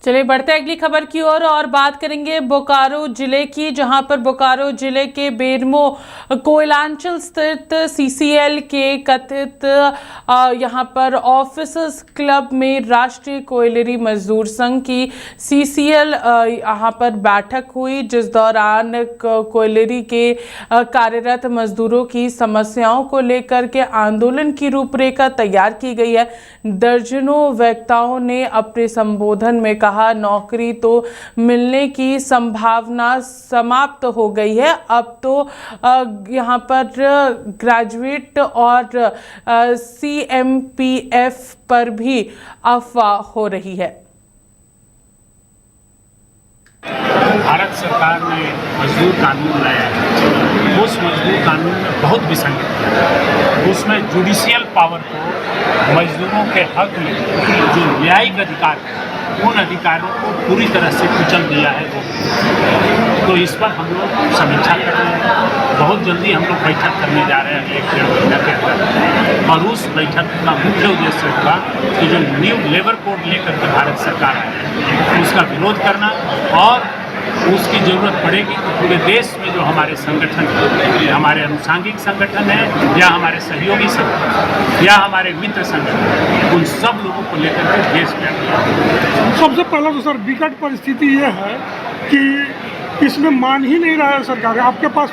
चलिए बढ़ते हैं अगली खबर की ओर और बात करेंगे बोकारो जिले की, जहां पर बोकारो जिले के बेरमो कोयलांचल स्थित सीसीएल के कथित यहां पर ऑफिसर्स क्लब में राष्ट्रीय कोयलरी मजदूर संघ की सीसीएल यहां पर बैठक हुई, जिस दौरान कोयलरी के कार्यरत मजदूरों की समस्याओं को लेकर के आंदोलन की रूपरेखा तैयार की गई है। दर्जनों वक्ताओं ने अपने संबोधन में कहा, नौकरी तो मिलने की संभावना समाप्त हो गई है, अब तो यहाँ पर ग्रेजुएट और सीएमपीएफ पर भी अफवाह हो रही है। भारत सरकार ने मजदूर कानून लाया है। उस मजदूर कानून में बहुत विसंगति है। उसमें जुडिशियल पावर को मजदूरों के हक में जो न्यायिक अधिकार है, उन अधिकारों को पूरी तरह से कुचल दिया है तो इस पर हम लोग समीक्षा कर रहे हैं। बहुत जल्दी हम लोग बैठक करने जा रहे हैं 1-1.5 महीना के अंदर, और उस बैठक का मुख्य उद्देश्य होगा कि जो न्यू लेबर कोड लेकर के भारत सरकार है उसका विरोध करना, और उसकी ज़रूरत पड़ेगी तो पूरे देश में जो हमारे संगठन हैं, हमारे अनुषांगिक संगठन हैं या हमारे सहयोगी संगठन या हमारे मित्र संगठन, उन सब लोगों को लेकर के देश में। सबसे पहला तो सर विकट परिस्थिति ये है कि इसमें मान ही नहीं रहा है सरकार। आपके पास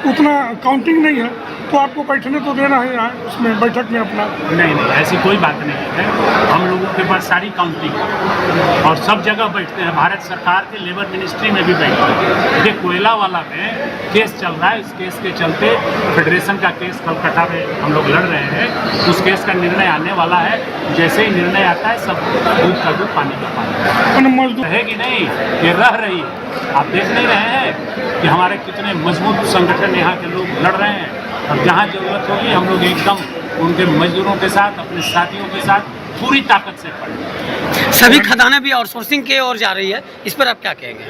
उतना काउंटिंग नहीं है तो आपको बैठने तो देना ही है उसमें बैठक में अपना। नहीं, ऐसी कोई बात नहीं है। हम लोगों के पास सारी काउंटिंग है और सब जगह बैठते हैं। भारत सरकार के लेबर मिनिस्ट्री में भी बैठते हैं। ये कोयला वाला में केस चल रहा है, इस केस के चलते फेडरेशन का केस कलकत्ता में हम लोग लड़ रहे हैं। उस केस का निर्णय आने वाला है। जैसे ही निर्णय आता है सब दूध का दूध पानी का पानी। मजदूर है कि नहीं, ये रह रही है। आप देख नहीं रहे हैं कि हमारे कितने मजबूत संगठन यहाँ के लोग लड़ रहे हैं, और जहाँ जरूरत होगी हम लोग एकदम उनके मजदूरों के साथ, अपने साथियों के साथ पूरी ताकत से खड़े। सभी खदानें भी आउटसोर्सिंग की ओर जा रही है, इस पर आप क्या कहेंगे?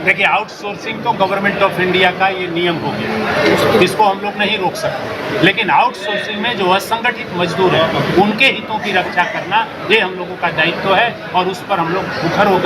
देखिए, आउटसोर्सिंग तो गवर्नमेंट ऑफ इंडिया का ये नियम हो गया, इसको हम लोग नहीं रोक सकते। लेकिन आउटसोर्सिंग में जो असंगठित मजदूर हैं उनके हितों की रक्षा करना ये हम लोगों का दायित्व है, और उस पर हम लोग मुखर होकर